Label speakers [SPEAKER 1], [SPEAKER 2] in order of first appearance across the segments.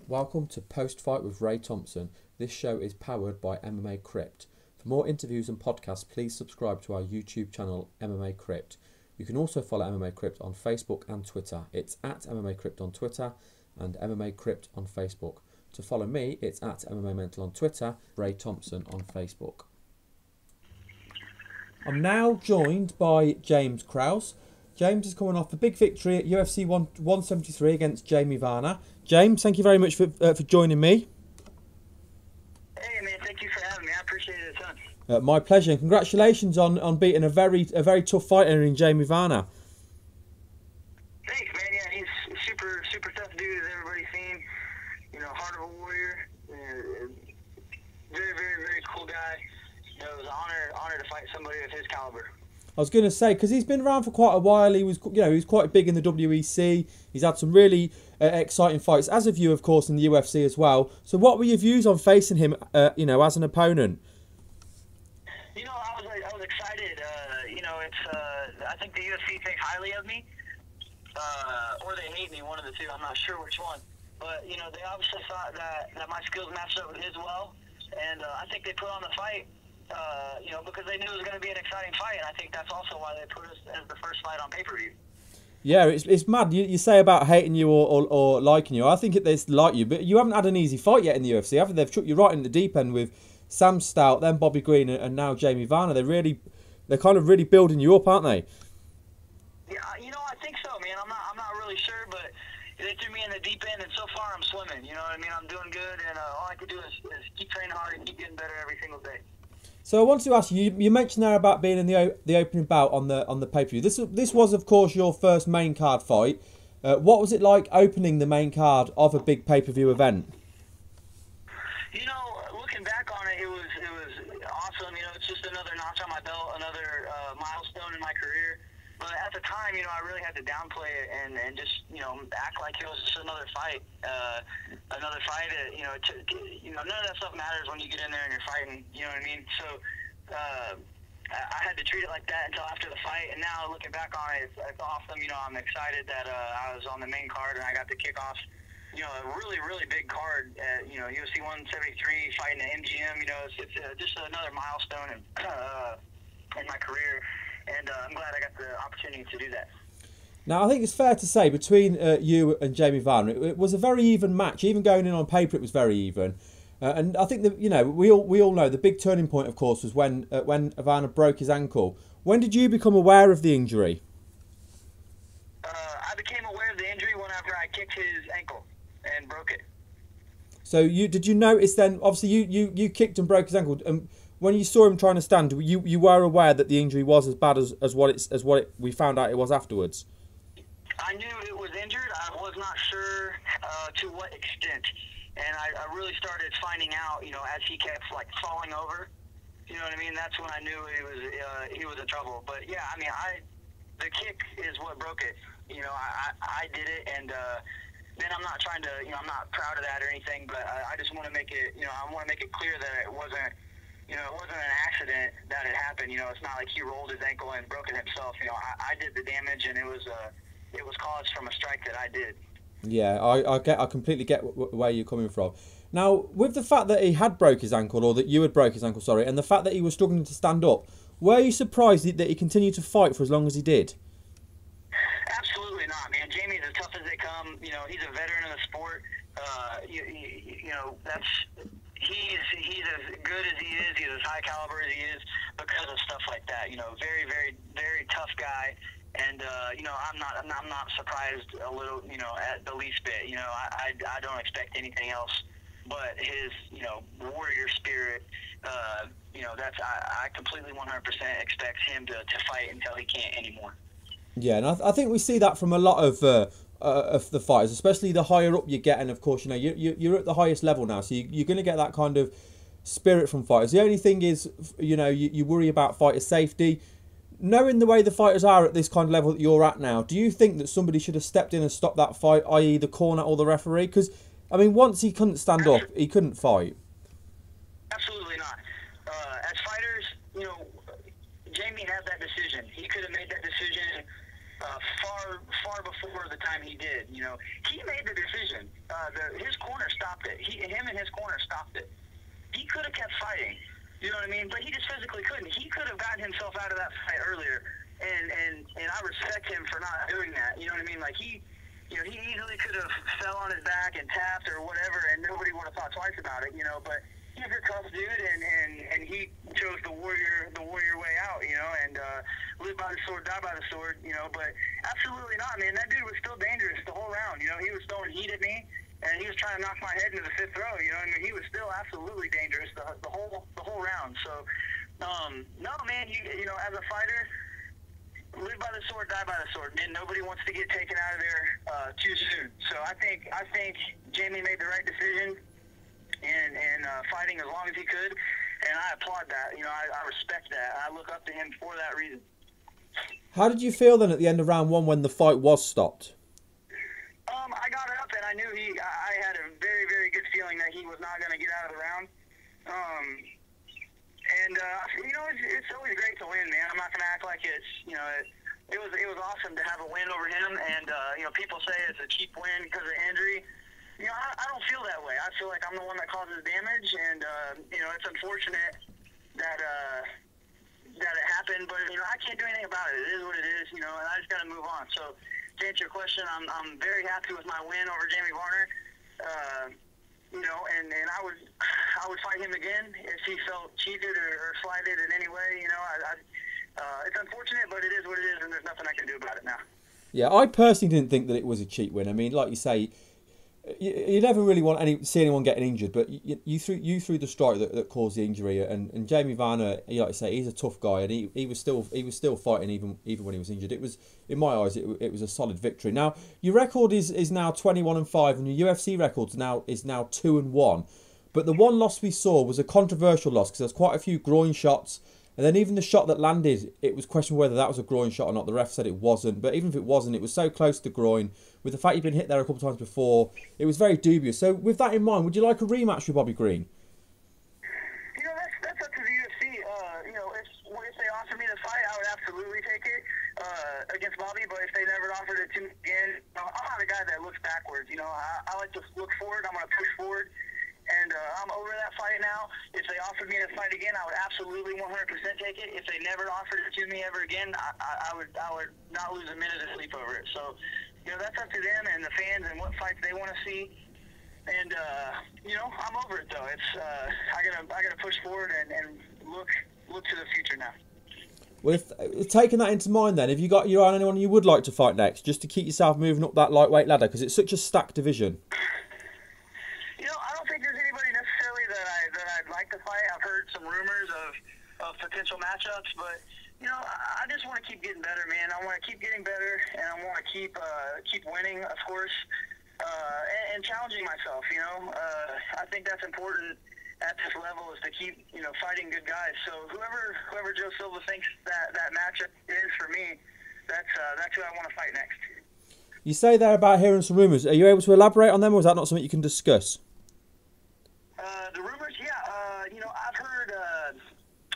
[SPEAKER 1] Welcome to Post Fight with Ray Thompson. This show is powered by MMA Crypt. For more interviews and podcasts, please subscribe to our YouTube channel, MMA Crypt. You can also follow MMA Crypt on Facebook and Twitter. It's at MMA Crypt on Twitter and MMA Crypt on Facebook. To follow me, it's at MMA Mental on Twitter, Ray Thompson on Facebook. I'm now joined by James Krause. James is coming off a big victory at UFC 173 against Jamie Varner. James, thank you very much for joining me.
[SPEAKER 2] Hey man, thank you for having me. I appreciate it a ton.
[SPEAKER 1] My pleasure, and congratulations on beating a very tough fighter in Jamie Varner.
[SPEAKER 2] Thanks, man. Yeah, he's super tough dude, as everybody's seen. You know, heart of a warrior. Very cool guy. You know, it was an honor to fight somebody of his caliber.
[SPEAKER 1] I was going to say, because he's been around for quite a while. He was quite big in the WEC. He's had some really exciting fights, as have you, of course, in the UFC as well. So, what were your views on facing him, as an opponent?
[SPEAKER 2] You know, I was excited. I think the UFC thinks highly of me, or they hate me. One of the two. I'm not sure which one. But you know, they obviously thought that my skills matched up with his well, and I think they put on the fight. Because they knew it was going to be an exciting fight, and I think that's also why they put us as the first fight on pay-per-view. Yeah,
[SPEAKER 1] it's mad. You say about hating you or liking you. I think they like you, but you haven't had an easy fight yet in the UFC, have they? They've chucked you right in the deep end with Sam Stout, then Bobby Green, and now Jamie Varner. They're kind of really building you up, aren't they?
[SPEAKER 2] Yeah, I think so, man. I'm not really sure, but they threw me in the deep end, and so far I'm swimming. You know what I mean? I'm doing good, and all I can do is keep training hard and keep getting better every single day.
[SPEAKER 1] So I wanted to ask you. You mentioned there about being in the opening bout on the pay-per-view. This was, of course, your first main card fight. What was it like opening the main card of a big pay-per-view event?
[SPEAKER 2] You know, looking back on it, it was awesome. You know, it's just another notch on my belt, another milestone in my career. But at the time, you know, I really had to downplay it and just, act like it was just another fight. None of that stuff matters when you get in there and you're fighting. You know what I mean? So I had to treat it like that until after the fight. And now looking back on it, it's awesome. You know, I'm excited that I was on the main card and I got to kick off, a really big card at, UFC 173 fighting at MGM. You know, it's just another milestone in my career. And I'm glad I got the opportunity to do that.
[SPEAKER 1] Now, I think it's fair to say between you and Jamie Varner, it was a very even match. Even going in on paper, it was very even. And I think that we all know the big turning point, of course, was when Varner broke his ankle. When did you become aware of the injury?
[SPEAKER 2] I became aware of the injury whenever I kicked his ankle and broke it.
[SPEAKER 1] So did you notice then? Obviously, you kicked and broke his ankle. When you saw him trying to stand, you were aware that the injury was as bad as what we found out it was afterwards.
[SPEAKER 2] I knew it was injured. I was not sure to what extent, and I really started finding out, as he kept falling over. You know what I mean? That's when I knew he was in trouble. But yeah, I mean, the kick is what broke it. I did it, and then I'm not trying to, I'm not proud of that or anything. But I just want to make it, I want to make it clear that it wasn't. It wasn't an accident that it happened. It's not like he rolled his ankle and broke it himself. I did the damage, and it was caused from a strike that I did.
[SPEAKER 1] Yeah, I completely get where you're coming from. Now, with the fact that he had broke his ankle, or that you had broke his ankle, sorry, and the fact that he was struggling to stand up, were you surprised that he continued to fight for as long as he did?
[SPEAKER 2] Absolutely not, man. Jamie's as tough as they come. He's a veteran of the sport. He's as good as he is. He's as high caliber as he is because of stuff like that. Very tough guy. And I'm not surprised a little. At the least bit. I don't expect anything else but his warrior spirit. I completely 100% expect him to fight until he can't anymore.
[SPEAKER 1] Yeah, and I think we see that from a lot of the fighters, especially the higher up you get, and of course, you're at the highest level now, so you're going to get that kind of spirit from fighters. The only thing is, you worry about fighter safety. Knowing the way the fighters are at this kind of level that you're at now, do you think that somebody should have stepped in and stopped that fight, i.e. the corner or the referee? Because, I mean, once he couldn't stand up, he couldn't fight.
[SPEAKER 2] Absolutely not. As fighters, Jamie had that decision. He could have made that decision far before the time he did. He made the decision. His corner stopped him and his corner stopped it. He could have kept fighting, you know what I mean? But he just physically couldn't. He could have gotten himself out of that fight earlier, and I respect him for not doing that. You know what I mean? Like he easily could have fell on his back and tapped or whatever, and nobody would have thought twice about it, you know. But he's a tough dude, and he chose the warrior way out, you know, and live by the sword, die by the sword, you know. But absolutely not, man. That dude was still dangerous the whole round, you know. He was throwing heat at me, and he was trying to knock my head into the fifth row, you know. I mean, he was still absolutely dangerous the whole round. So, no, man, you know, as a fighter, live by the sword, die by the sword. Man, nobody wants to get taken out of there too soon. So I think Jamie made the right decision in fighting as long as he could, and I applaud that. You know, I respect that. I look up to him for that reason.
[SPEAKER 1] How did you feel then at the end of round 1 when the fight was stopped?
[SPEAKER 2] I got up and I knew I had a very, very good feeling that he was not going to get out of the round. You know, it's always great to win, man. I'm not going to act like it's, you know, it was awesome to have a win over him. And, you know, people say it's a cheap win because of injury. You know, I don't feel that way. I feel like I'm the one that causes damage, and, you know, it's unfortunate that it happened, but, you know, I can't do anything about it. It is what it is, you know, and I just got to move on. So, to answer your question, I'm very happy with my win over Jamie Varner. You know, and I would fight him again if he felt cheated or slighted in any way. You know, it's unfortunate, but it is what it is, and there's nothing I can do about it now.
[SPEAKER 1] Yeah, I personally didn't think that it was a cheat win. I mean, like you say, you never really want see anyone getting injured, but you threw the strike that caused the injury, and Jamie Varner, like I say, he's a tough guy, and he was still fighting even when he was injured. It was, in my eyes, it was a solid victory. Now your record is now 21-5, and your UFC record is now 2-1. But the one loss we saw was a controversial loss because there's quite a few groin shots. And then even the shot that landed, it was questioned whether that was a groin shot or not. The ref said it wasn't. But even if it wasn't, it was so close to groin. With the fact you've been hit there a couple of times before, it was very dubious. So with that in mind, would you like a rematch with Bobby Green?
[SPEAKER 2] You know, that's up to the UFC. You know, if they offer me the fight, I would absolutely take it against Bobby. But if they never offered it to me again, I'm not a guy that looks backwards. You know, I like to look forward. I'm going to push forward. And I'm over that fight now. If they offered me to fight again, I would absolutely 100% take it. If they never offered it to me ever again, I would not lose a minute of sleep over it. So, you know, that's up to them and the fans and what fights they want to see. And you know, I'm over it though. It's I gotta push forward and look to the future now.
[SPEAKER 1] Well, if taking that into mind, then, have you got your eye on anyone you would like to fight next, just to keep yourself moving up that lightweight ladder, because it's such a stacked division?
[SPEAKER 2] You know, I don't think there's anybody necessarily that I'd like to fight. I've heard some rumors of potential matchups, but you know, I just want to keep getting better, man. I want to keep getting better, and I want to keep winning, of course, and challenging myself. You know, I think that's important at this level, is to keep, you know, fighting good guys. So whoever Joe Silva thinks that matchup is for me, that's who I want to fight next.
[SPEAKER 1] You say there about hearing some rumours. Are you able to elaborate on them, or is that not something you can discuss?
[SPEAKER 2] The rumors, yeah. You know, I've heard.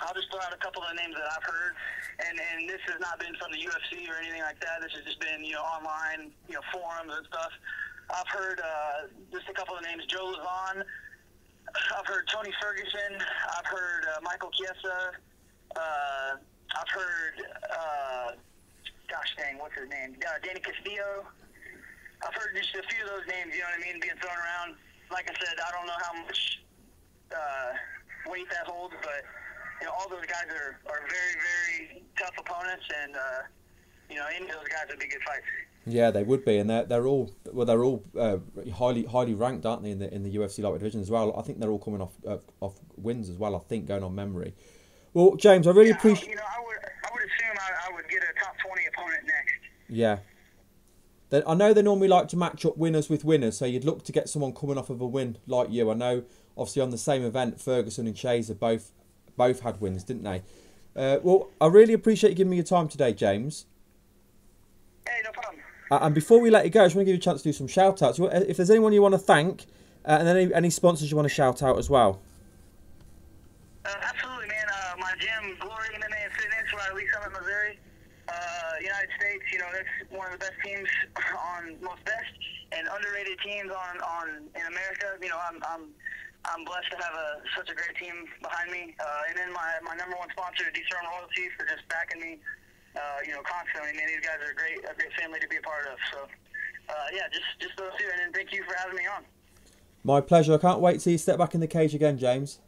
[SPEAKER 2] I'll just throw out a couple of names that I've heard, and this has not been from the UFC or anything like that. This has just been, you know, online, you know, forums and stuff. I've heard just a couple of names: Joe Lauzon. I've heard Tony Ferguson. I've heard Michael Chiesa. I've heard, gosh dang, what's his name? Danny Castillo. I've heard just a few of those names, you know what I mean, being thrown around. Like I said, I don't know how much weight that holds, but you know, all those guys are very, very tough opponents, and you know, any of those guys would be good fights.
[SPEAKER 1] Yeah, they would be, and they're all highly ranked, aren't they, in the UFC lightweight division as well? I think they're all coming off wins as well. I think, going on memory. Well, James, I really appreciate.
[SPEAKER 2] You know, I would assume I would get a top 20 opponent next.
[SPEAKER 1] Yeah. I know they normally like to match up winners with winners, so you'd look to get someone coming off of a win like you. I know, obviously, on the same event, Ferguson and Chiesa both had wins, didn't they? Well, I really appreciate you giving me your time today, James.
[SPEAKER 2] Hey, no problem.
[SPEAKER 1] And before we let you go, I just want to give you a chance to do some shout-outs. If there's anyone you want to thank, and then any sponsors you want to shout out as well.
[SPEAKER 2] Absolutely, man. My gym, Glory MMA and Fitness, where I lease them in Missouri. United States, you know, that's one of the best teams on most best and underrated teams in America. You know, I'm blessed to have such a great team behind me, and then my number one sponsor, Decern Royalty, for just backing me, constantly. Man, these guys are a great family to be a part of. So, just those two, and then thank you for having me on.
[SPEAKER 1] My pleasure. I can't wait till you step back in the cage again, James.